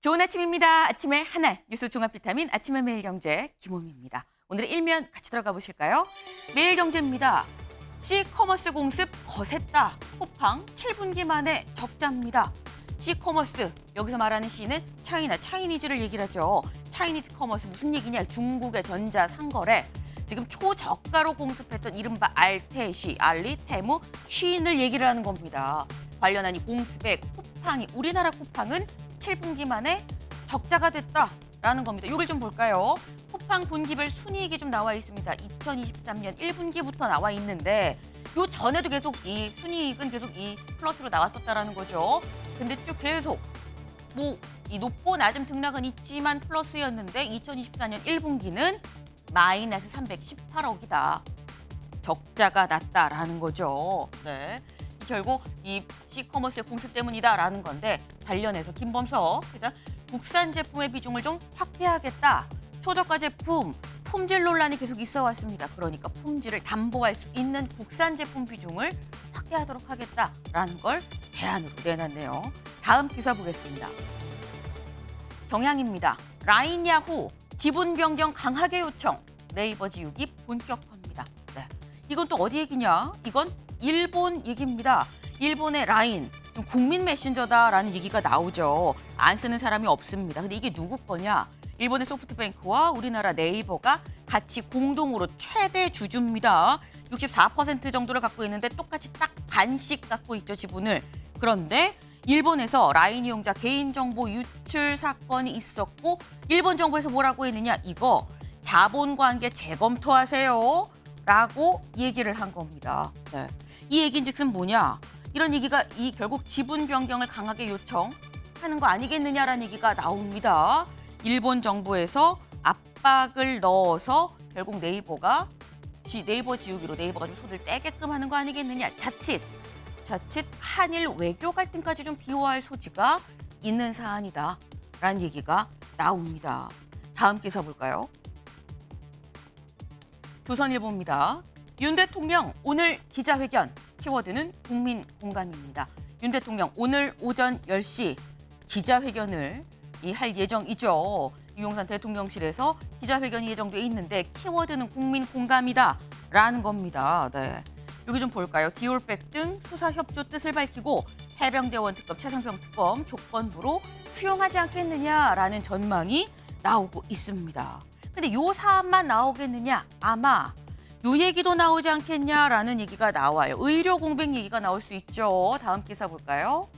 좋은 아침입니다. 아침에 하나 뉴스 종합 비타민 아침의 매일경제 김호미입니다. 오늘의 일면 같이 들어가 보실까요? 매일경제입니다. C커머스 공습 거셌다. 호팡 7분기 만에 적자입니다. C커머스 여기서 말하는 C는 차이니즈를 얘기를 하죠. 차이니즈 커머스 무슨 얘기냐? 중국의 전자상거래. 지금 초저가로 공습했던 이른바 알테쉬, 알리, 테무, 쉬인을 얘기를 하는 겁니다. 관련한 이 공습의 쿠팡이 우리나라 쿠팡은 7분기 만에 적자가 됐다라는 겁니다. 이걸 좀 볼까요? 쿠팡 분기별 순이익이 좀 나와 있습니다. 2023년 1분기부터 나와 있는데 요 전에도 계속 이 순이익은 계속 이 플러스로 나왔었다라는 거죠. 근데 쭉 계속 이 높고 낮은 등락은 있지만 플러스였는데 2024년 1분기는 마이너스 318억이다. 적자가 났다라는 거죠. 네. 결국 이 C커머스의 공습 때문이다라는 건데 관련해서 김범석 기자 국산 제품의 비중을 좀 확대하겠다. 초저가 제품, 품질 논란이 계속 있어 왔습니다. 그러니까 품질을 담보할 수 있는 국산 제품 비중을 확대하도록 하겠다라는 걸 대안으로 내놨네요. 다음 기사 보겠습니다. 경향입니다. 라인 야후 지분 변경 강하게 요청. 네이버 지우기 본격화입니다. 네. 이건 또 어디 얘기냐? 이건 일본 얘기입니다. 일본의 라인, 국민 메신저다라는 얘기가 나오죠. 안 쓰는 사람이 없습니다. 근데 이게 누구 거냐? 일본의 소프트뱅크와 우리나라 네이버가 같이 공동으로 최대 주주입니다. 64% 정도를 갖고 있는데 똑같이 딱 반씩 갖고 있죠, 지분을. 그런데 일본에서 라인 이용자 개인정보 유출 사건이 있었고 일본 정부에서 뭐라고 했느냐? 이거 자본관계 재검토하세요. 라고 얘기를 한 겁니다. 네. 이 얘기인즉슨 뭐냐? 이런 얘기가 결국 지분 변경을 강하게 요청하는 거 아니겠느냐라는 얘기가 나옵니다. 일본 정부에서 압박을 넣어서 결국 네이버 지우기로 네이버가 좀 손을 떼게끔 하는 거 아니겠느냐? 자칫 한일 외교 갈등까지 좀 비화할 소지가 있는 사안이다라는 얘기가 나옵니다. 다음 기사 볼까요? 조선일보입니다. 윤 대통령 오늘 기자회견, 키워드는 국민 공감입니다. 윤 대통령 오늘 오전 10시 기자회견을 할 예정이죠. 유용산 대통령실에서 기자회견이 예정돼 있는데 키워드는 국민 공감이다라는 겁니다. 네. 여기 좀 볼까요? 디올백 등 수사 협조 뜻을 밝히고 해병대원 특검, 최상병 특검 조건부로 수용하지 않겠느냐라는 전망이 나오고 있습니다. 근데 요 사안만 나오겠느냐? 아마 요 얘기도 나오지 않겠냐라는 얘기가 나와요. 의료 공백 얘기가 나올 수 있죠. 다음 기사 볼까요?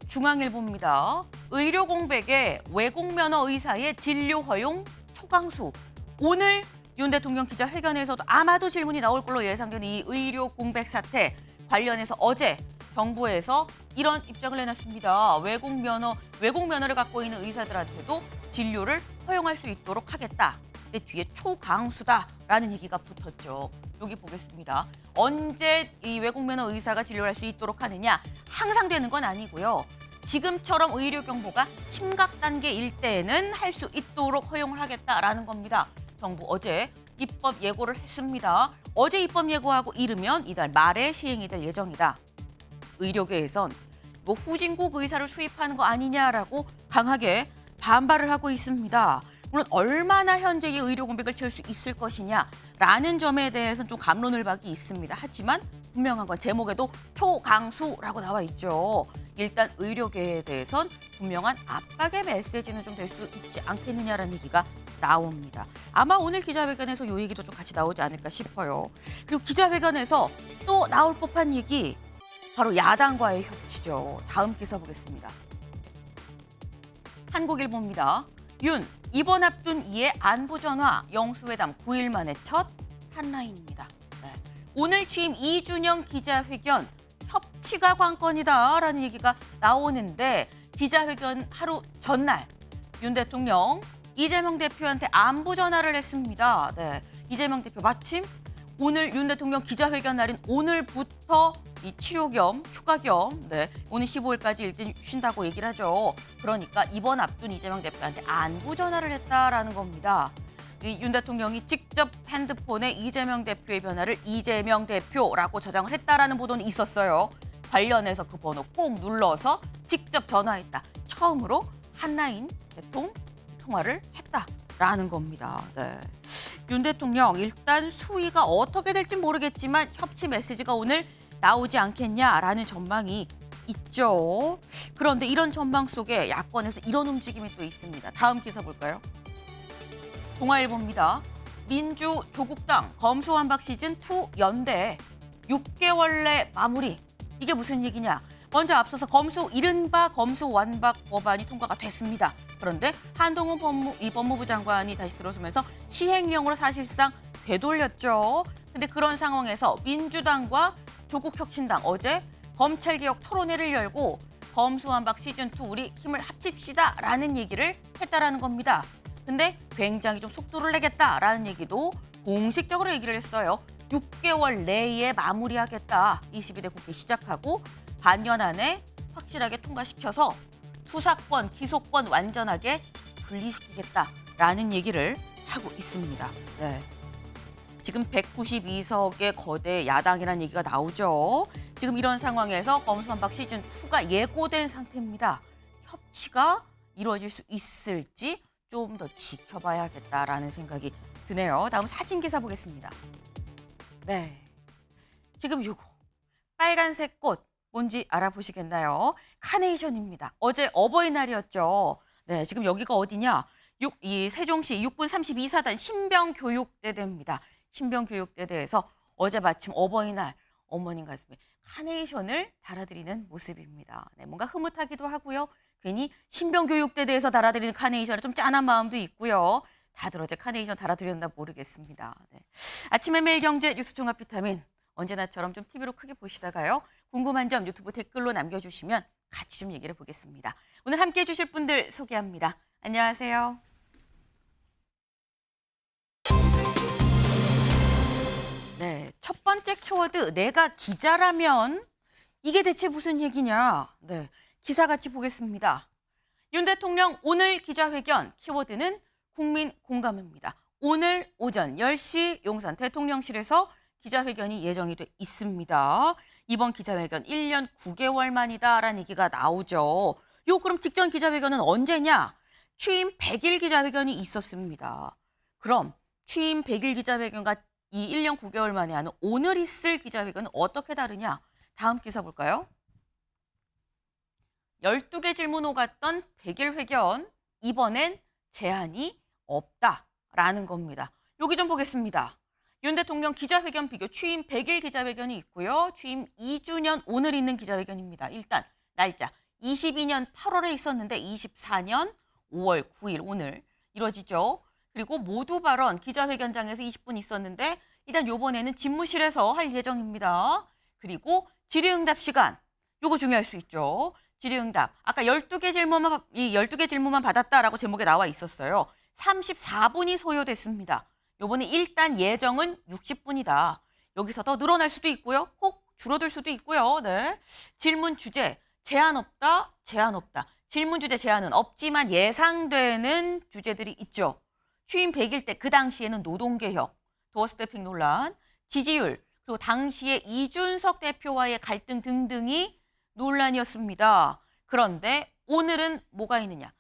중앙일보입니다. 의료 공백에 외국 면허 의사의 진료 허용 초강수. 오늘 윤 대통령 기자회견에서도 아마도 질문이 나올 걸로 예상되는 이 의료 공백 사태 관련해서 어제 정부에서 이런 입장을 내놨습니다. 외국 면허를 갖고 있는 의사들한테도 진료를 허용할 수 있도록 하겠다. 근데 뒤에 초강수다라는 얘기가 붙었죠. 여기 보겠습니다. 언제 이 외국 면허 의사가 진료할 수 있도록 하느냐? 항상 되는 건 아니고요. 지금처럼 의료 경보가 심각 단계일 때에는 할 수 있도록 허용을 하겠다라는 겁니다. 정부 어제 입법 예고를 했습니다. 어제 입법 예고하고 이르면 이달 말에 시행이 될 예정이다. 의료계에선 이거 후진국 의사를 수입하는 거 아니냐라고 강하게 반발을 하고 있습니다. 물론 얼마나 현재의 의료 공백을 채울 수 있을 것이냐라는 점에 대해서는 좀 갑론을박이 있습니다. 하지만 분명한 건 제목에도 초강수라고 나와 있죠. 일단 의료계에 대해선 분명한 압박의 메시지는 좀 될 수 있지 않겠느냐라는 얘기가 나옵니다. 아마 오늘 기자회견에서 이 얘기도 좀 같이 나오지 않을까 싶어요. 그리고 기자회견에서 또 나올 법한 얘기 바로 야당과의 협치죠. 다음 기사 보겠습니다. 한국일보입니다. 윤, 이번 앞둔 이에 안보 전화, 영수회담 9일 만에 첫 핫라인입니다. 네. 오늘 취임 이준영 기자회견, 협치가 관건이다라는 얘기가 나오는데 기자회견 하루 전날 윤 대통령 이재명 대표한테 안부 전화를 했습니다. 네. 이재명 대표 마침 오늘 윤 대통령 기자회견 날인 오늘부터 이 치료 겸 휴가 겸 오늘 15일까지 일단 쉰다고 얘기를 하죠. 그러니까 이번 앞둔 이재명 대표한테 안부 전화를 했다라는 겁니다. 윤 대통령이 직접 핸드폰에 이재명 대표의 변화를 이재명 대표라고 저장을 했다라는 보도는 있었어요. 관련해서 그 번호 꼭 눌러서 직접 전화했다. 처음으로 한라인 개통 통화를 했다라는 겁니다. 네. 윤 대통령 일단 수위가 어떻게 될지 모르겠지만 협치 메시지가 오늘 나오지 않겠냐라는 전망이 있죠. 그런데 이런 전망 속에 야권에서 이런 움직임이 또 있습니다. 다음 기사 볼까요? 동아일보입니다. 민주, 조국당, 검수완박 시즌2 연대 6개월 내 마무리. 이게 무슨 얘기냐? 먼저 앞서서 이른바 검수완박 법안이 통과가 됐습니다. 그런데 한동훈 법무부 장관이 다시 들어서면서 시행령으로 사실상 되돌렸죠. 근데 그런 상황에서 민주당과 조국혁신당 어제 검찰개혁 토론회를 열고 검수완박 시즌2 우리 힘을 합칩시다라는 얘기를 했다라는 겁니다. 근데 굉장히 좀 속도를 내겠다라는 얘기도 공식적으로 얘기를 했어요. 6개월 내에 마무리하겠다. 22대 국회 시작하고 반년 안에 확실하게 통과시켜서 수사권, 기소권 완전하게 분리시키겠다라는 얘기를 하고 있습니다. 네. 지금 192석의 거대 야당이라는 얘기가 나오죠. 지금 이런 상황에서 검수완박 시즌2가 예고된 상태입니다. 협치가 이루어질 수 있을지 좀 더 지켜봐야겠다라는 생각이 드네요. 다음 사진 기사 보겠습니다. 네, 지금 요거 빨간색 꽃 뭔지 알아보시겠나요? 카네이션입니다. 어제 어버이날이었죠. 네, 지금 여기가 어디냐? 이 세종시 육군 32사단 신병교육대대입니다. 신병교육대대에서 어제 마침 어버이날 어머님 가슴에 카네이션을 달아드리는 모습입니다. 네, 뭔가 흐뭇하기도 하고요. 괜히 신병교육대대에서 달아드리는 카네이션은 좀 짠한 마음도 있고요. 다들 어제 카네이션 달아드렸나 모르겠습니다. 네. 아침의 매일경제 뉴스 종합 비타민 언제나처럼 좀 TV로 크게 보시다가요. 궁금한 점 유튜브 댓글로 남겨주시면 같이 좀 얘기를 보겠습니다. 오늘 함께해 주실 분들 소개합니다. 안녕하세요. 네, 첫 번째 키워드 내가 기자라면 이게 대체 무슨 얘기냐. 네, 기사 같이 보겠습니다. 윤 대통령 오늘 기자회견 키워드는 국민 공감입니다. 오늘 오전 10시 용산 대통령실에서 기자회견이 예정이 돼 있습니다. 이번 기자회견 1년 9개월 만이다라는 얘기가 나오죠. 그럼 직전 기자회견은 언제냐? 취임 100일 기자회견이 있었습니다. 그럼 취임 100일 기자회견과 이 1년 9개월 만에 하는 오늘 있을 기자회견은 어떻게 다르냐? 다음 기사 볼까요? 12개 질문 오갔던 100일 회견, 이번엔 제한이 없다라는 겁니다. 여기 좀 보겠습니다. 윤 대통령 기자회견 비교 취임 100일 기자회견이 있고요. 취임 2주년 오늘 있는 기자회견입니다. 일단 날짜 22년 8월에 있었는데 24년 5월 9일 오늘 이뤄지죠. 그리고 모두 발언 기자회견장에서 20분 있었는데 일단 요번에는 집무실에서 할 예정입니다. 그리고 질의응답 시간, 요거 중요할 수 있죠. 질의응답. 아까 12개 질문만 받았다라고 제목에 나와 있었어요. 34분이 소요됐습니다. 요번에 일단 예정은 60분이다. 여기서 더 늘어날 수도 있고요. 혹 줄어들 수도 있고요. 네. 질문 주제, 제한 없다, 제한 없다. 질문 주제 제한은 없지만 예상되는 주제들이 있죠. 취임 100일 때 그 당시에는 노동개혁, 도어스태핑 논란, 지지율, 그리고 당시에 이준석 대표와의 갈등 등등이 논란이었습니다. 그런데 오늘은 뭐가 있느냐?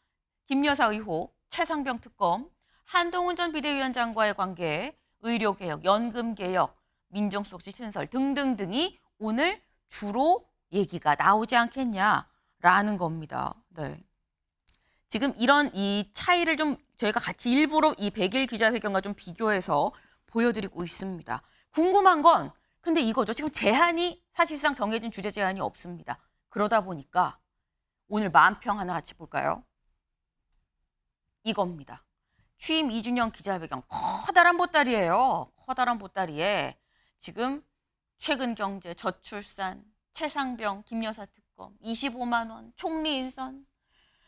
김여사 의혹, 최상병 특검, 한동훈 전 비대위원장과의 관계, 의료개혁, 연금개혁, 민정수석실 신설 등등등이 오늘 주로 얘기가 나오지 않겠냐라는 겁니다. 네. 지금 이런 이 차이를 좀 저희가 같이 일부러 이 100일 기자회견과 좀 비교해서 보여드리고 있습니다. 궁금한 건 근데 이거죠. 지금 제한이 사실상 정해진 주제 제한이 없습니다. 그러다 보니까 오늘 만평 하나 같이 볼까요? 이겁니다. 취임 2주년 기자회견 커다란 보따리예요. 커다란 보따리에 지금 최근 경제, 저출산, 최상병, 김여사 특검, 25만 원, 총리 인선,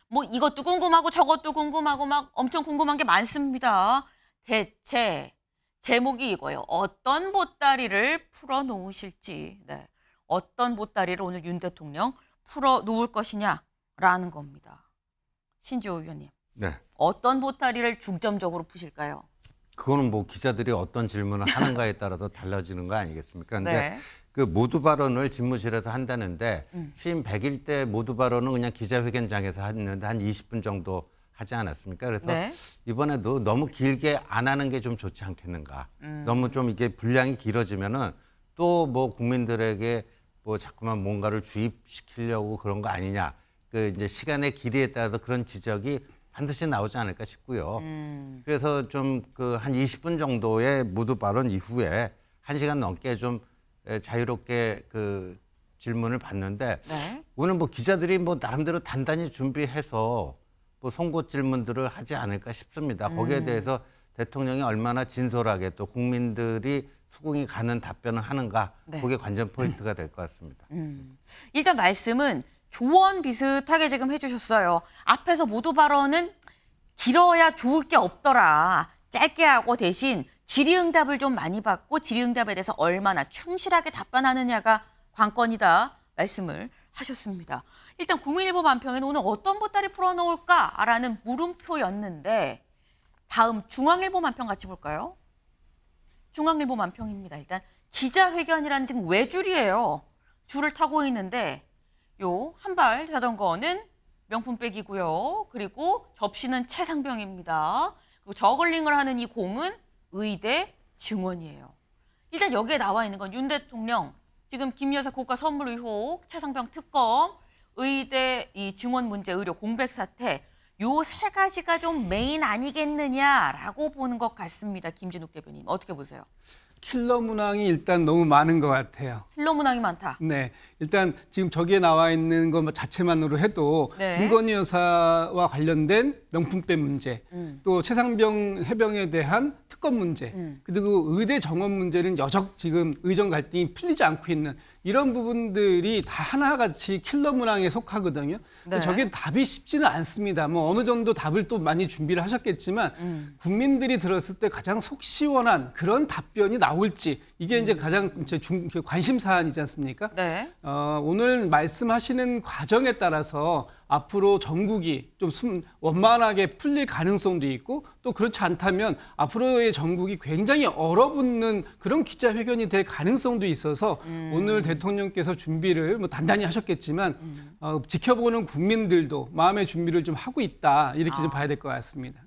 뭐 이것도 궁금하고 저것도 궁금하고 막 엄청 궁금한 게 많습니다. 대체 제목이 이거예요. 어떤 보따리를 풀어놓으실지. 네. 어떤 보따리를 오늘 윤 대통령 풀어놓을 것이냐라는 겁니다. 신지호 의원님. 네. 어떤 보따리를 중점적으로 푸실까요? 그거는 뭐 기자들이 어떤 질문을 하는가에 따라서 달라지는 거 아니겠습니까? 근데 네. 그 모두 발언을 집무실에서 한다는데 취임 100일 때 모두 발언은 그냥 기자회견장에서 했는데 한 20분 정도 하지 않았습니까? 그래서 네. 이번에도 너무 길게 안 하는 게 좀 좋지 않겠는가. 너무 좀 이게 분량이 길어지면은 또 뭐 국민들에게 뭐 자꾸만 뭔가를 주입시키려고 그런 거 아니냐. 그 이제 시간의 길이에 따라서 그런 지적이 반드시 나오지 않을까 싶고요. 그래서 좀 그 한 20분 정도의 모두 발언 이후에 1시간 넘게 좀 자유롭게 그 질문을 받는데 네. 오늘 뭐 기자들이 뭐 나름대로 단단히 준비해서 뭐 송곳 질문들을 하지 않을까 싶습니다. 거기에 대해서 대통령이 얼마나 진솔하게 또 국민들이 수긍이 가는 답변을 하는가 네. 그게 관전 포인트가 될 것 같습니다. 일단 말씀은 조언 비슷하게 지금 해주셨어요. 앞에서 모두 발언은 길어야 좋을 게 없더라. 짧게 하고 대신 질의응답을 좀 많이 받고 질의응답에 대해서 얼마나 충실하게 답변하느냐가 관건이다 말씀을 하셨습니다. 일단 국민일보 만평에는 오늘 어떤 보따리 풀어놓을까라는 물음표였는데 다음 중앙일보 만평 같이 볼까요? 중앙일보 만평입니다. 일단 기자회견이라는 지금 외줄이에요. 줄을 타고 있는데 요 한발 자전거는 명품백이고요. 그리고 접시는 최상병입니다. 그리고 저글링을 하는 이 공은 의대 증원이에요. 일단 여기에 나와 있는 건 윤 대통령 지금 김 여사 국가 선물 의혹, 최상병 특검, 의대 이 증원 문제, 의료 공백 사태 요 세 가지가 좀 메인 아니겠느냐라고 보는 것 같습니다. 김진욱 대표님 어떻게 보세요? 킬러 문항이 일단 너무 많은 것 같아요. 킬러 문항이 많다. 네, 일단 지금 저기에 나와 있는 것 자체만으로 해도 네. 김건희 여사와 관련된 명품백 문제, 또 최상병 해병에 대한 특검 문제, 그리고 의대 정원 문제는 여적 지금 의정 갈등이 풀리지 않고 있는 이런 부분들이 다 하나같이 킬러 문항에 속하거든요. 네. 저게 답이 쉽지는 않습니다. 뭐 어느 정도 답을 또 많이 준비를 하셨겠지만 국민들이 들었을 때 가장 속 시원한 그런 답변이 나올지 이게 이제 가장 관심 사안이지 않습니까? 네. 오늘 말씀하시는 과정에 따라서 앞으로 전국이 좀 원만하게 풀릴 가능성도 있고 또 그렇지 않다면 앞으로의 전국이 굉장히 얼어붙는 그런 기자회견이 될 가능성도 있어서 오늘 대통령께서 준비를 뭐 단단히 하셨겠지만 지켜보는 국민들도 마음의 준비를 좀 하고 있다 이렇게 좀 봐야 될 것 같습니다.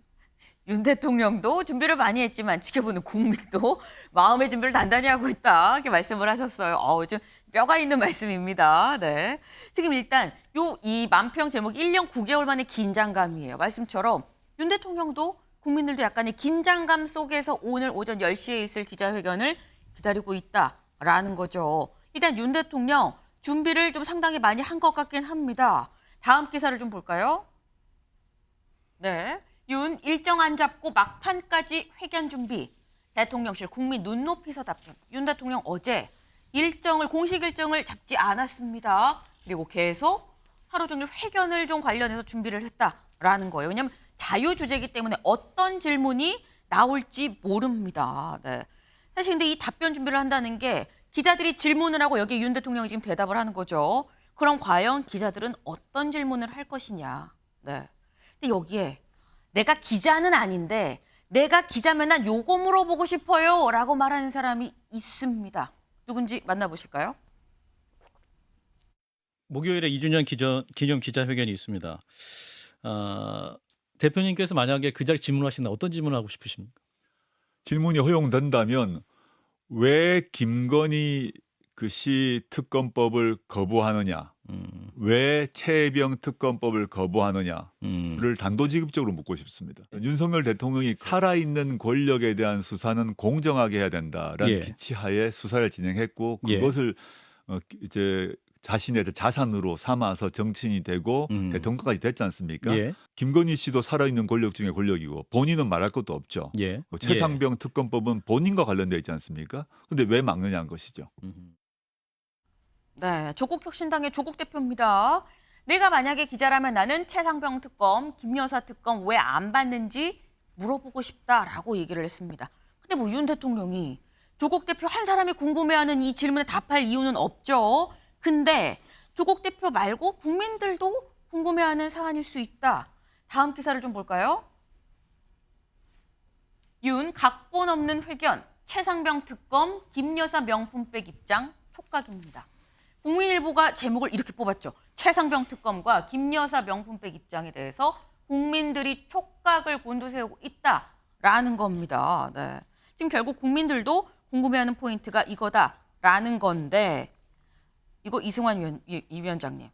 윤 대통령도 준비를 많이 했지만 지켜보는 국민도 마음의 준비를 단단히 하고 있다 이렇게 말씀을 하셨어요. 좀 뼈가 있는 말씀입니다. 네. 지금 일단 이 만평 제목이 1년 9개월 만의 긴장감이에요. 말씀처럼 윤 대통령도 국민들도 약간의 긴장감 속에서 오늘 오전 10시에 있을 기자회견을 기다리고 있다라는 거죠. 일단 윤 대통령 준비를 좀 상당히 많이 한 것 같긴 합니다. 다음 기사를 좀 볼까요? 네. 윤 일정 안 잡고 막판까지 회견 준비. 대통령실 국민 눈높이서 답변. 윤 대통령 어제 공식 일정을 잡지 않았습니다. 그리고 계속 하루 종일 회견을 좀 관련해서 준비를 했다라는 거예요. 왜냐하면 자유주제이기 때문에 어떤 질문이 나올지 모릅니다. 네. 사실 근데 이 답변 준비를 한다는 게 기자들이 질문을 하고 여기에 윤 대통령이 지금 대답을 하는 거죠. 그럼 과연 기자들은 어떤 질문을 할 것이냐. 네. 근데 여기에 내가 기자는 아닌데 내가 기자면 난 요거 물어보고 싶어요 라고 말하는 사람이 있습니다. 누군지 만나보실까요? 목요일에 2주년 기념 기자회견이 있습니다. 대표님께서 만약에 그 자리 질문하신다 어떤 질문을 하고 싶으십니까? 질문이 허용된다면 왜 김건희 그 시 특검법을 거부하느냐, 왜 최혜병 특검법을 거부하느냐를 단도직입적으로 묻고 싶습니다. 윤석열 대통령이 살아있는 권력에 대한 수사는 공정하게 해야 된다라는 예. 기치하에 수사를 진행했고 예. 그것을 이제 자신의 자산으로 삼아서 정치인이 되고 대통령까지 됐지 않습니까? 예. 김건희 씨도 살아있는 권력 중에 권력이고 본인은 말할 것도 없죠. 예. 최상병 특검법은 본인과 관련되어 있지 않습니까? 근데 왜 막느냐는 것이죠. 네, 조국혁신당의 조국 대표입니다. 내가 만약에 기자라면 나는 최상병 특검, 김여사 특검 왜 안 받는지 물어보고 싶다라고 얘기를 했습니다. 근데 뭐 윤 대통령이 조국 대표 한 사람이 궁금해하는 이 질문에 답할 이유는 없죠. 근데 조국 대표 말고 국민들도 궁금해하는 사안일 수 있다. 다음 기사를 좀 볼까요? 윤 각본 없는 회견, 최상병 특검, 김여사 명품백 입장 촉각입니다. 국민일보가 제목을 이렇게 뽑았죠. 최상병 특검과 김여사 명품백 입장에 대해서 국민들이 촉각을 곤두세우고 있다라는 겁니다. 네. 지금 결국 국민들도 궁금해하는 포인트가 이거다라는 건데 이거 이승환 위원장님,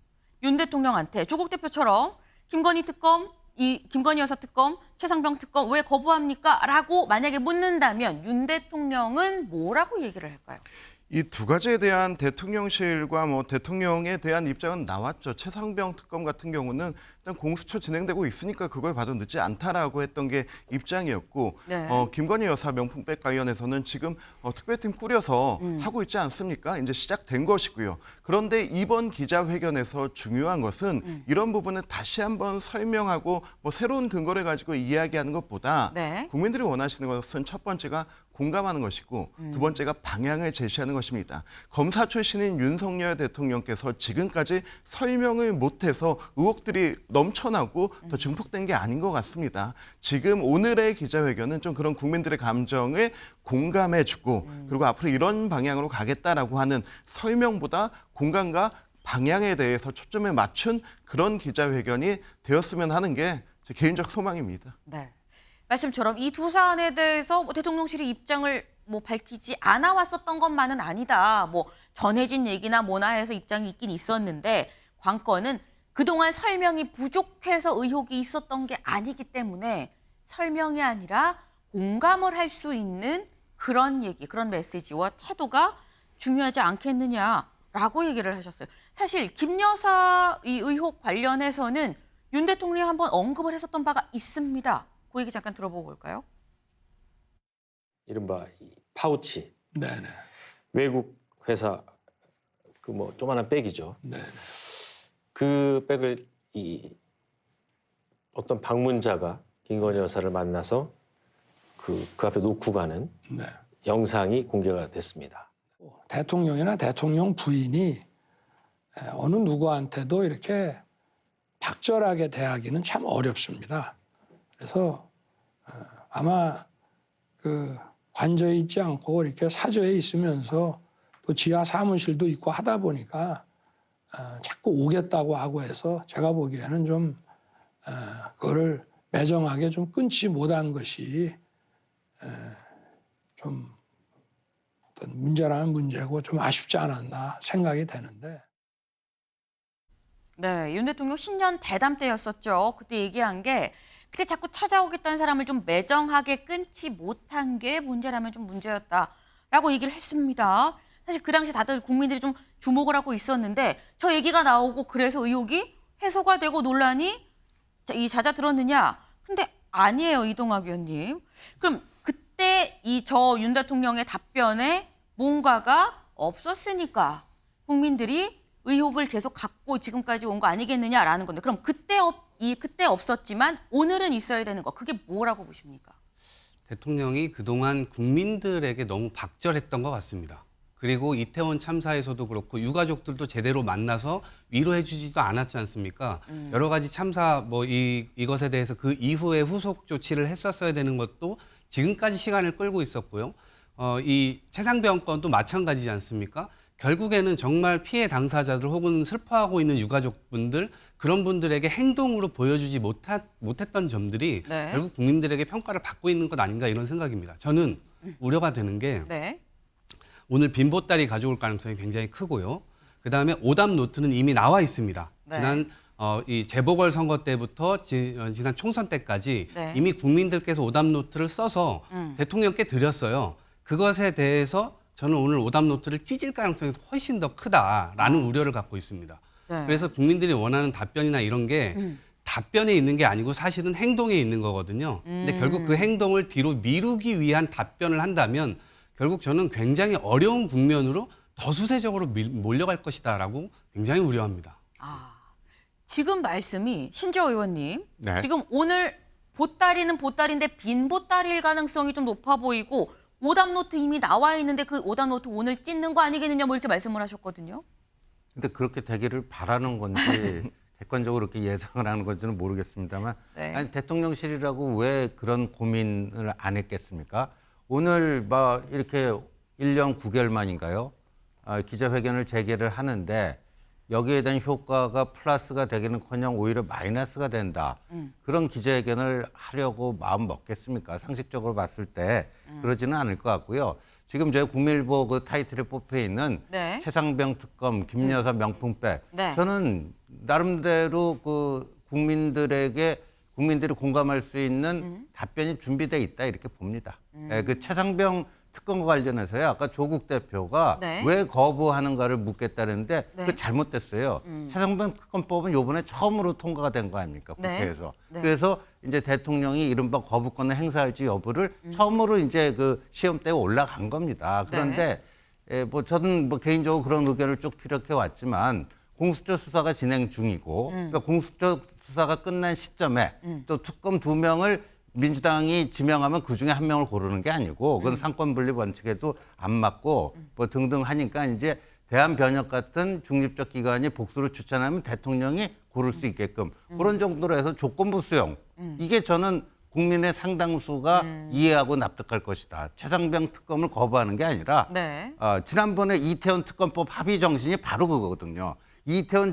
윤 대통령한테 조국 대표처럼 김건희 특검, 김건희 여사 특검, 최상병 특검 왜 거부합니까? 라고 만약에 묻는다면 윤 대통령은 뭐라고 얘기를 할까요? 이 두 가지에 대한 대통령실과 대통령에 대한 입장은 나왔죠. 최상병 특검 같은 경우는 일단 공수처 진행되고 있으니까 그걸 봐도 늦지 않다라고 했던 게 입장이었고, 네. 김건희 여사 명품백 관련해서는 지금 특별팀 꾸려서 하고 있지 않습니까? 이제 시작된 것이고요. 그런데 이번 기자회견에서 중요한 것은 이런 부분을 다시 한번 설명하고 새로운 근거를 가지고 이야기하는 것보다 네. 국민들이 원하시는 것은 첫 번째가 공감하는 것이고 두 번째가 방향을 제시하는 것입니다. 검사 출신인 윤석열 대통령께서 지금까지 설명을 못해서 의혹들이 넘쳐나고 더 증폭된 게 아닌 것 같습니다. 지금 오늘의 기자회견은 좀 그런 국민들의 감정을 공감해주고 그리고 앞으로 이런 방향으로 가겠다라고 하는 설명보다 공감과 방향에 대해서 초점을 맞춘 그런 기자회견이 되었으면 하는 게 제 개인적 소망입니다. 네. 말씀처럼 이 두 사안에 대해서 대통령실이 입장을 밝히지 않아 왔었던 것만은 아니다. 전해진 얘기나 뭐나 해서 입장이 있긴 있었는데 관건은 그동안 설명이 부족해서 의혹이 있었던 게 아니기 때문에 설명이 아니라 공감을 할 수 있는 그런 얘기, 그런 메시지와 태도가 중요하지 않겠느냐라고 얘기를 하셨어요. 사실 김 여사 이 의혹 관련해서는 윤 대통령이 한번 언급을 했었던 바가 있습니다. 그 얘기 잠깐 들어보고 올까요? 이른바 이 파우치, 네네. 외국 회사 조그만한 백이죠. 네. 그 백을 어떤 방문자가 김건희 여사를 만나서 그 앞에 놓고 가는 네. 영상이 공개가 됐습니다. 대통령이나 대통령 부인이 어느 누구한테도 이렇게 박절하게 대하기는 참 어렵습니다. 그래서 아마 그 관저에 있지 않고 이렇게 사저에 있으면서 또 지하 사무실도 있고 하다 보니까 자꾸 오겠다고 하고 해서 제가 보기에는 좀 그거를 매정하게 좀 끊지 못한 것이 좀 어떤 문제라는 문제고 좀 아쉽지 않았나 생각이 되는데. 네, 윤 대통령 신년 대담 때였었죠. 그때 얘기한 게 그때 자꾸 찾아오겠다는 사람을 좀 매정하게 끊지 못한 게 문제라면 좀 문제였다라고 얘기를 했습니다. 사실 그 당시 다들 국민들이 좀 주목을 하고 있었는데 저 얘기가 나오고 그래서 의혹이 해소가 되고 논란이 잦아들었느냐? 근데 아니에요, 이동학 의원님. 그럼 그때 저 윤 대통령의 답변에 뭔가가 없었으니까 국민들이 의혹을 계속 갖고 지금까지 온 거 아니겠느냐라는 건데 그럼 그때 없었지만 오늘은 있어야 되는 거 그게 뭐라고 보십니까? 대통령이 그동안 국민들에게 너무 박절했던 것 같습니다. 그리고 이태원 참사에서도 그렇고 유가족들도 제대로 만나서 위로해 주지도 않았지 않습니까? 여러 가지 참사 이것에 대해서 그 이후에 후속 조치를 했었어야 되는 것도 지금까지 시간을 끌고 있었고요. 이 최상병 건도 마찬가지지 않습니까? 결국에는 정말 피해 당사자들 혹은 슬퍼하고 있는 유가족분들 그런 분들에게 행동으로 보여주지 못했던 점들이 네. 결국 국민들에게 평가를 받고 있는 것 아닌가 이런 생각입니다. 저는 우려가 되는 게 네. 오늘 빈보따리 가져올 가능성이 굉장히 크고요. 그다음에 오답 노트는 이미 나와 있습니다. 네. 지난 이 재보궐 선거 때부터 지난 총선 때까지 네. 이미 국민들께서 오답 노트를 써서 대통령께 드렸어요. 그것에 대해서 저는 오늘 오답 노트를 찢을 가능성이 훨씬 더 크다라는 우려를 갖고 있습니다. 네. 그래서 국민들이 원하는 답변이나 이런 게 답변에 있는 게 아니고 사실은 행동에 있는 거거든요. 근데 결국 그 행동을 뒤로 미루기 위한 답변을 한다면 결국 저는 굉장히 어려운 국면으로 더 수세적으로 몰려갈 것이다라고 굉장히 우려합니다. 지금 말씀이 신재호 의원님 네. 지금 오늘 보따리는 보따리인데 빈 보따리일 가능성이 좀 높아 보이고 오답 노트 이미 나와 있는데 그 오답 노트 오늘 찢는 거 아니겠느냐 이렇게 말씀을 하셨거든요. 근데 그렇게 되기를 바라는 건지 객관적으로 그렇게 예상을 하는 건지는 모르겠습니다만 네. 아니, 대통령실이라고 왜 그런 고민을 안 했겠습니까? 오늘 이렇게 1년 9개월 만인가요? 기자회견을 재개를 하는데 여기에 대한 효과가 플러스가 되기는커녕 오히려 마이너스가 된다. 그런 기자회견을 하려고 마음 먹겠습니까? 상식적으로 봤을 때 그러지는 않을 것 같고요. 지금 저희 국민일보 그 타이틀에 뽑혀 있는 네. 최상병 특검, 김여사 명품백. 네. 저는 나름대로 그 국민들이 공감할 수 있는 답변이 준비돼 있다 이렇게 봅니다. 예, 그 최상병 특검과 관련해서요. 아까 조국 대표가 네. 왜 거부하는가를 묻겠다는데 네. 그 잘못됐어요. 최상병 특검법은 이번에 처음으로 통과가 된 거 아닙니까? 네. 국회에서. 네. 그래서 이제 대통령이 이른바 거부권을 행사할지 여부를 처음으로 이제 그 시험대에 올라간 겁니다. 그런데 뭐 저는 뭐 개인적으로 그런 의견을 쭉 피력해 왔지만 공수처 수사가 진행 중이고 그러니까 공수처 수사가 끝난 시점에 또 특검 2명을 민주당이 지명하면 그중에 1명을 고르는 게 아니고 그건 상권 분리 원칙에도 안 맞고 뭐 등등 하니까 이제 대한변협 같은 중립적 기관이 복수를 추천하면 대통령이 고를 수 있게끔 그런 정도로 해서 조건부 수용 이게 저는 국민의 상당수가 이해하고 납득할 것이다. 최상병 특검을 거부하는 게 아니라 네. 지난번에 이태원 특검법 합의 정신이 바로 그거거든요. 이태원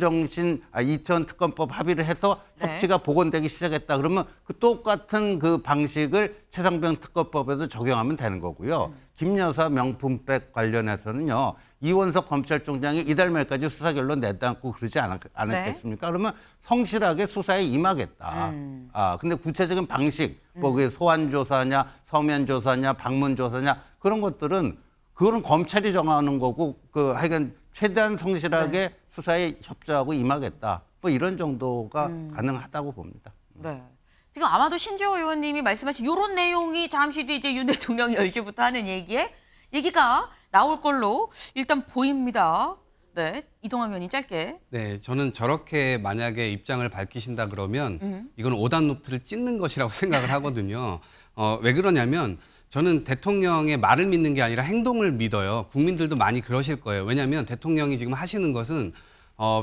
특검법 합의를 해서 네. 협치가 복원되기 시작했다. 그러면 그 똑같은 그 방식을 최상병 특검법에도 적용하면 되는 거고요. 김여사 명품백 관련해서는요. 이원석 검찰총장이 이달 말까지 수사 결론 내담고 그러지 않았겠습니까? 그러면 성실하게 수사에 임하겠다. 근데 구체적인 방식, 뭐 그게 소환 조사냐, 서면 조사냐, 방문 조사냐 그런 것들은 그거는 검찰이 정하는 거고 그 하여간 최대한 성실하게 수사에 협조하고 임하겠다. 뭐 이런 정도가 가능하다고 봅니다. 네. 지금 아마도 신재호 의원님이 말씀하신 이런 내용이 잠시 뒤에 이제 윤 대통령이 10시부터 하는 얘기가 나올 걸로 일단 보입니다. 네. 이동학 의원님 짧게. 네, 저는 저렇게 만약에 입장을 밝히신다 그러면 이건 오답 노트를 찢는 것이라고 생각을 하거든요. 왜 그러냐면 저는 대통령의 말을 믿는 게 아니라 행동을 믿어요. 국민들도 많이 그러실 거예요. 왜냐하면 대통령이 지금 하시는 것은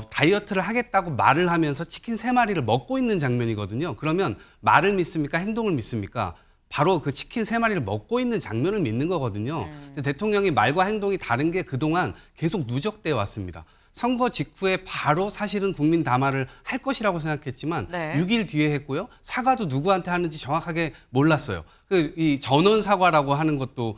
다이어트를 하겠다고 말을 하면서 치킨 3마리를 먹고 있는 장면이거든요. 그러면 말을 믿습니까? 행동을 믿습니까? 바로 그 치킨 3마리를 먹고 있는 장면을 믿는 거거든요. 근데 대통령이 말과 행동이 다른 게 그동안 계속 누적되어 왔습니다. 선거 직후에 바로 사실은 국민 담화를 할 것이라고 생각했지만 네. 6일 뒤에 했고요. 사과도 누구한테 하는지 정확하게 몰랐어요. 이 전원 사과라고 하는 것도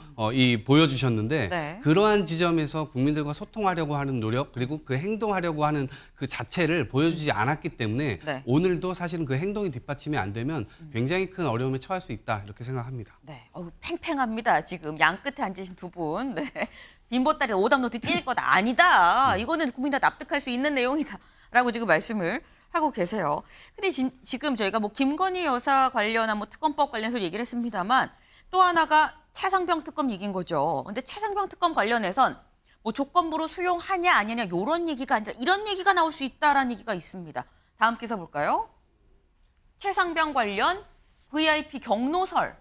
보여주셨는데 네. 그러한 지점에서 국민들과 소통하려고 하는 노력 그리고 그 행동하려고 하는 그 자체를 보여주지 않았기 때문에 네. 오늘도 사실은 그 행동이 뒷받침이 안 되면 굉장히 큰 어려움에 처할 수 있다 이렇게 생각합니다. 네. 팽팽합니다. 지금 양 끝에 앉으신 두 분. 네. 빈보따리 오답노트 찔 거다. 아니다. 이거는 국민 다 납득할 수 있는 내용이다라고 지금 말씀을 하고 계세요. 근데 지금 저희가 뭐 김건희 여사 관련한 뭐 특검법 관련해서 얘기를 했습니다만 또 하나가 최상병 특검 얘기인 거죠. 근데 최상병 특검 관련해선 뭐 조건부로 수용하냐 아니냐 이런 얘기가 아니라 이런 얘기가 나올 수 있다라는 얘기가 있습니다. 다음 기사 볼까요? 최상병 관련 VIP 경로설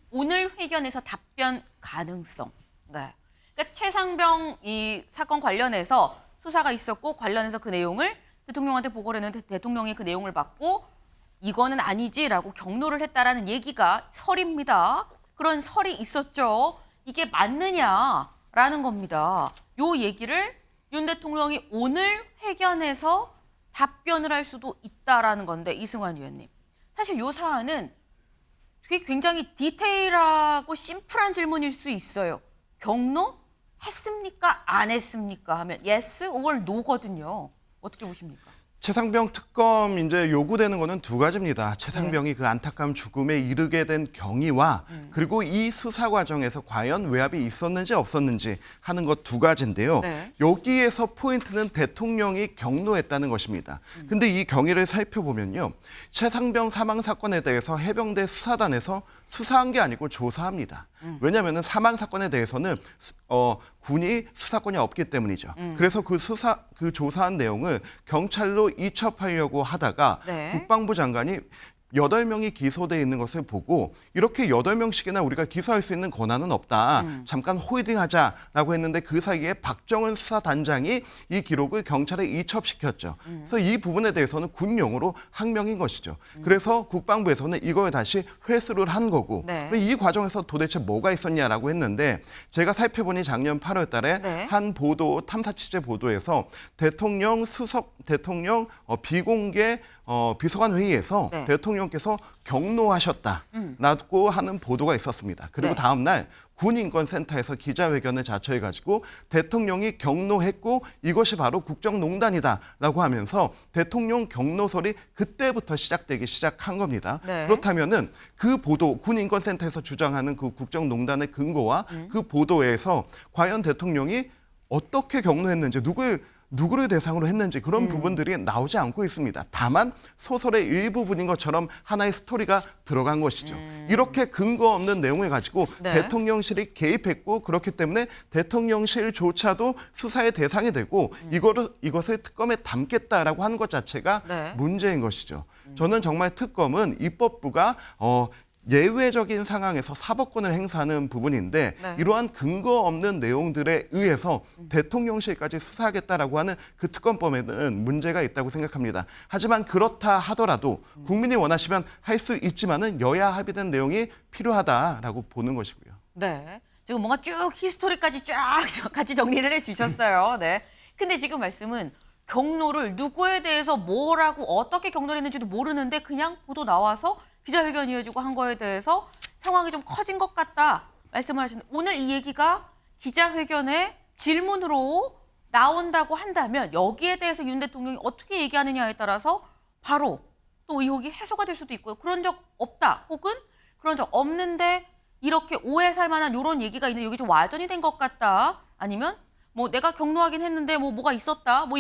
오늘 회견에서 답변 가능성. 네. 그러니까 최상병 이 사건 관련해서 수사가 있었고 관련해서 그 내용을 대통령한테 보고를 했는데 대통령이 그 내용을 받고 이거는 아니지라고 경로를 했다라는 얘기가 설입니다. 그런 설이 있었죠. 이게 맞느냐라는 겁니다. 요 얘기를 윤 대통령이 오늘 회견에서 답변을 할 수도 있다라는 건데 이승환 의원님. 사실 요 사안은 되게 굉장히 디테일하고 심플한 질문일 수 있어요. 경로? 했습니까? 안 했습니까? 하면 yes or no거든요. 어떻게 보십니까? 최상병 특검 이제 요구되는 거는 두 가지입니다. 최상병이 그 안타까운 죽음에 이르게 된 경위와 그리고 이 수사 과정에서 과연 외압이 있었는지 없었는지 하는 것 두 가지인데요. 네. 여기에서 포인트는 대통령이 경로했다는 것입니다. 근데 이 경위를 살펴보면요. 최상병 사망 사건에 대해서 해병대 수사단에서 수사한 게 아니고 조사합니다. 왜냐하면 사망 사건에 대해서는 군이 수사권이 없기 때문이죠. 그래서 그 조사한 내용을 경찰로 이첩하려고 하다가 네. 국방부 장관이 8명이 기소돼 있는 것을 보고 이렇게 8명씩이나 우리가 기소할 수 있는 권한은 없다. 잠깐 홀딩하자라고 했는데 그 사이에 박정은 수사단장이 이 기록을 경찰에 이첩시켰죠. 그래서 이 부분에 대해서는 군용으로 항명인 것이죠. 그래서 국방부에서는 이걸 다시 회수를 한 거고 네. 이 과정에서 도대체 뭐가 있었냐라고 했는데 제가 살펴보니 작년 8월 달에 네. 한 보도, 탐사 취재 보도에서 대통령 비공개 비서관 회의에서 네. 대통령께서 경로하셨다라고 하는 보도가 있었습니다. 그리고 네. 다음 날 군인권센터에서 기자회견을 자처해가지고 대통령이 경로했고 이것이 바로 국정농단이다라고 하면서 대통령 경로설이 그때부터 시작한 겁니다. 네. 그렇다면은 그 보도, 군인권센터에서 주장하는 그 국정농단의 근거와 그 보도에서 과연 대통령이 어떻게 경로했는지 누구를 대상으로 했는지 그런 부분들이 나오지 않고 있습니다. 다만 소설의 일부분인 것처럼 하나의 스토리가 들어간 것이죠. 이렇게 근거 없는 내용을 가지고 네. 대통령실이 개입했고 그렇기 때문에 대통령실조차도 수사의 대상이 되고 이것을 특검에 담겠다라고 하는 것 자체가 네. 문제인 것이죠. 저는 정말 특검은 입법부가 예외적인 상황에서 사법권을 행사하는 부분인데 네. 이러한 근거 없는 내용들에 의해서 대통령실까지 수사하겠다라고 하는 그 특검법에는 문제가 있다고 생각합니다. 하지만 그렇다 하더라도 국민이 원하시면 할 수 있지만은 여야 합의된 내용이 필요하다라고 보는 것이고요. 네. 지금 뭔가 쭉 히스토리까지 쫙 같이 정리를 해주셨어요. 네. 근데 지금 말씀은 경로를 누구에 대해서 뭐라고 어떻게 경로를 했는지도 모르는데 그냥 보도 나와서 기자회견 이어지고 한 거에 대해서 상황이 좀 커진 것 같다 말씀을 하시는데 오늘 이 얘기가 기자회견에 질문으로 나온다고 한다면 여기에 대해서 윤 대통령이 어떻게 얘기하느냐에 따라서 바로 또 의혹이 해소가 될 수도 있고요. 그런 적 없다 혹은 그런 적 없는데 이렇게 오해 살 만한 이런 얘기가 있는데 여기 좀 와전이 된 것 같다 아니면 뭐 내가 경로하긴 했는데 뭐가 있었다 뭐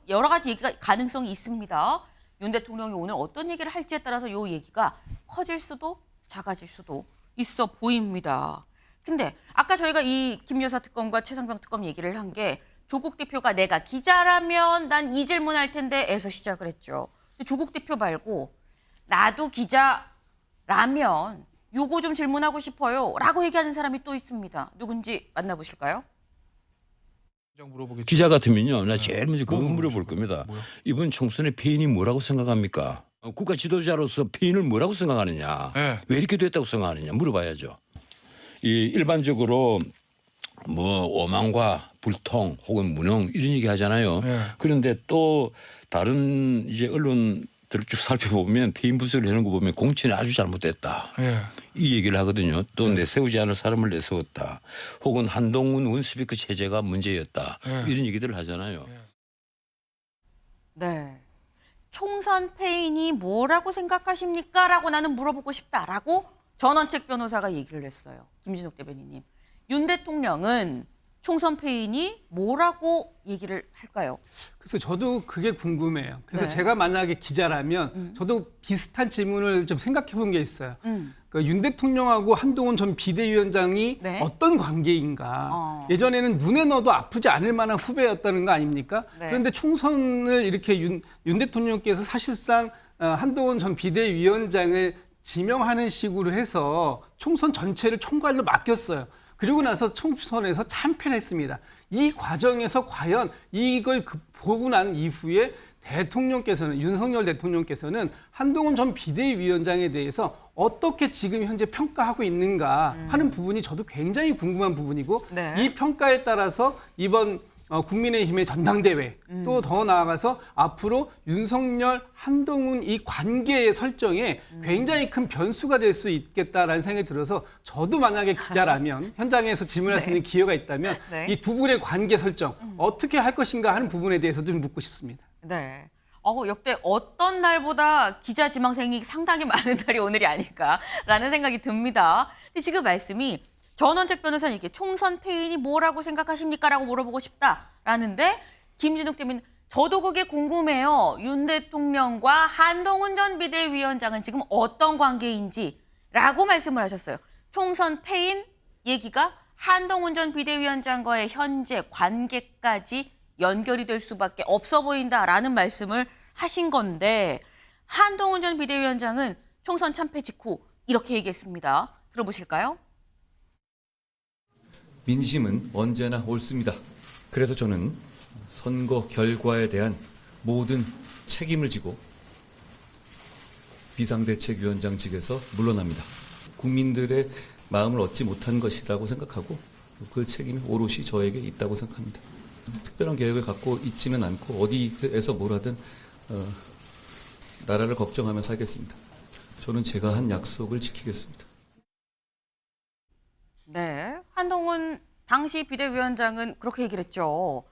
여러 가지 얘기가 가능성이 있습니다. 윤 대통령이 오늘 어떤 얘기를 할지에 따라서 이 얘기가 커질 수도 작아질 수도 있어 보입니다. 근데 아까 저희가 이 김여사 특검과 최상병 특검 얘기를 한 게 조국 대표가 내가 기자라면 난 이 질문할 텐데에서 시작을 했죠. 근데 조국 대표 말고 나도 기자라면 요거 좀 질문하고 싶어요 라고 얘기하는 사람이 또 있습니다. 누군지 만나보실까요? 기자 같으면요, 나 제일 먼저 그거 물어볼 겁니다. 이번 총선의 패인이 뭐라고 생각합니까? 국가 지도자로서 패인을 뭐라고 생각하느냐? 왜 이렇게 됐다고 생각하느냐? 물어봐야죠. 일반적으로 뭐 오만과 불통 혹은 무능 이런 얘기 하잖아요. 그런데 또 다른 이제 언론들을 쭉 살펴보면 패인 분석을 해놓은 거 보면 공천이 아주 잘못됐다. 이 얘기를 하거든요. 또 내세우지 않을 사람을 내세웠다. 혹은 한동훈 원스피커 체제가 문제였다. 이런 얘기들을 하잖아요. 네. 총선 패인이 뭐라고 생각하십니까? 라고 나는 물어보고 싶다라고 전원책 변호사가 얘기를 했어요. 김진욱 대변인님. 윤 대통령은 총선 패인이 뭐라고 얘기를 할까요? 그래서 저도 그게 궁금해요. 그래서 네. 제가 만약에 기자라면 저도 비슷한 질문을 좀 생각해 본 게 있어요. 그러니까 윤 대통령하고 한동훈 전 비대위원장이 네. 어떤 관계인가. 예전에는 눈에 넣어도 아프지 않을 만한 후배였다는 거 아닙니까? 네. 그런데 총선을 이렇게 윤 대통령께서 사실상 한동훈 전 비대위원장을 지명하는 식으로 해서 총선 전체를 총괄로 맡겼어요. 그리고 나서 총선에서 참패했습니다. 이 과정에서 과연 이걸 보고 난 이후에 윤석열 대통령께서는 한동훈 전 비대위원장에 대해서 어떻게 지금 현재 평가하고 있는가 하는 부분이 저도 굉장히 궁금한 부분이고 네. 이 평가에 따라서 이번 국민의힘의 전당대회 또 더 나아가서 앞으로 윤석열, 한동훈 이 관계의 설정에 굉장히 큰 변수가 될 수 있겠다라는 생각이 들어서 저도 만약에 기자라면 현장에서 질문할 수 있는 기회가 있다면 네. 이 두 분의 관계 설정 어떻게 할 것인가 하는 부분에 대해서 좀 묻고 싶습니다. 네. 역대 어떤 날보다 기자 지망생이 상당히 많은 날이 오늘이 아닐까라는 생각이 듭니다. 근데 지금 말씀이 전원책 변호사는 이렇게 총선 패인이 뭐라고 생각하십니까? 라고 물어보고 싶다라는데 김진욱 대변인 저도 그게 궁금해요. 윤 대통령과 한동훈 전 비대위원장은 지금 어떤 관계인지라고 말씀을 하셨어요. 총선 패인 얘기가 한동훈 전 비대위원장과의 현재 관계까지 연결이 될 수밖에 없어 보인다라는 말씀을 하신 건데 한동훈 전 비대위원장은 총선 참패 직후 이렇게 얘기했습니다. 들어보실까요? 민심은 언제나 옳습니다. 그래서 저는 선거 결과에 대한 모든 책임을 지고 비상대책위원장직에서 물러납니다. 국민들의 마음을 얻지 못한 것이라고 생각하고 그 책임이 오롯이 저에게 있다고 생각합니다. 특별한 계획을 갖고 있지는 않고 어디에서 뭘 하든 나라를 걱정하며 살겠습니다. 저는 제가 한 약속을 지키겠습니다. 네, 한동훈 당시 비대위원장은 그렇게 얘기를 했죠.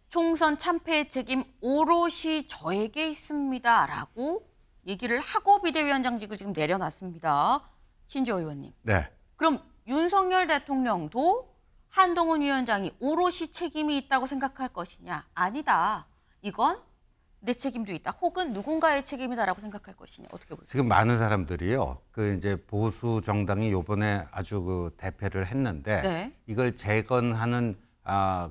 총선 참패의 책임 오롯이 저에게 있습니다라고 얘기를 하고 비대위원장직을 지금 내려놨습니다. 신지호 의원님. 네. 그럼 윤석열 대통령도 한동훈 위원장이 오롯이 책임이 있다고 생각할 것이냐? 아니다. 이건 내 책임도 있다. 혹은 누군가의 책임이다라고 생각할 것이냐? 어떻게 보세요? 지금 많은 사람들이요. 그 이제 보수 정당이 요번에 아주 그 대패를 했는데 네. 이걸 재건하는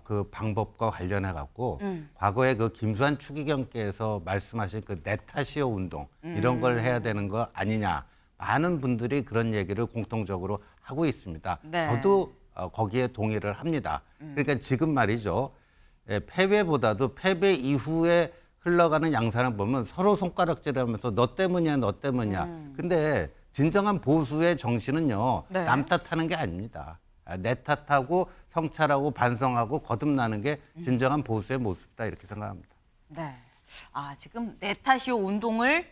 그 방법과 관련해 갖고 과거에 그 김수환 추기경께서 말씀하신 그 내 탓이요 운동 이런 걸 해야 되는 거 아니냐. 많은 분들이 그런 얘기를 공통적으로 하고 있습니다. 네. 저도 거기에 동의를 합니다. 그러니까 지금 말이죠. 패배보다도 패배 이후에 흘러가는 양산을 보면 서로 손가락질하면서 너 때문이야, 너 때문이야. 근데 진정한 보수의 정신은요. 네. 남 탓하는 게 아닙니다. 내 탓하고 성찰하고 반성하고 거듭나는 게 진정한 보수의 모습이다 이렇게 생각합니다. 네. 지금 내 탓이요 운동을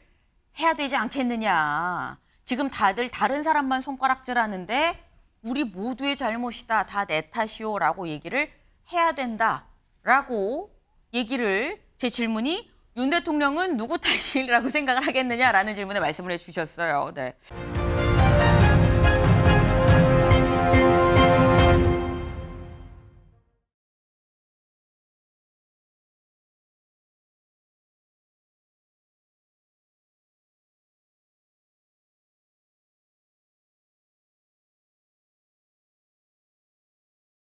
해야 되지 않겠느냐. 지금 다들 다른 사람만 손가락질하는데 우리 모두의 잘못이다. 다 내 탓이요라고 얘기를 해야 된다라고 얘기를 제 질문이 윤 대통령은 누구 탓이라고 생각을 하겠느냐라는 질문에 말씀을 해주셨어요. 네.